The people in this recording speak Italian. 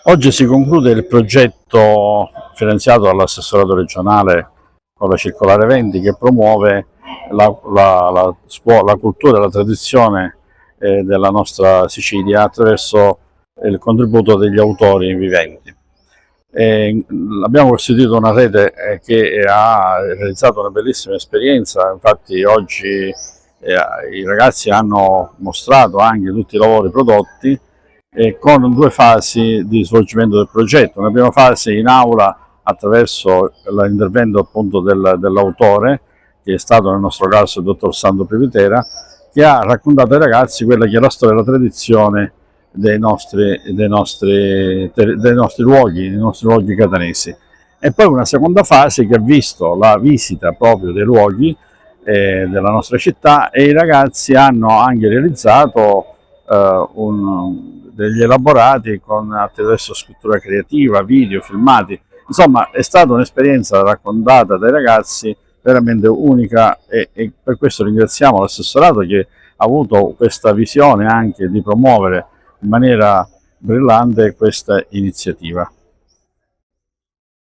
Oggi si conclude il progetto finanziato dall'assessorato regionale con la circolare 20 che promuove la cultura e la tradizione della nostra Sicilia attraverso il contributo degli autori viventi. Abbiamo costituito una rete che ha realizzato una bellissima esperienza, infatti oggi i ragazzi hanno mostrato anche tutti i lavori prodotti con due fasi di svolgimento del progetto. Una prima fase in aula attraverso l'intervento appunto dell'autore, che è stato nel nostro caso il dottor Sandro Privitera, che ha raccontato ai ragazzi quella che è la storia e la tradizione dei nostri luoghi catanesi. E poi una seconda fase che ha visto la visita proprio dei luoghi della nostra città, e i ragazzi hanno anche realizzato degli elaborati attraverso scrittura creativa, video, filmati. Insomma, è stata un'esperienza raccontata dai ragazzi veramente unica, e per questo ringraziamo l'assessorato che ha avuto questa visione anche di promuovere in maniera brillante questa iniziativa.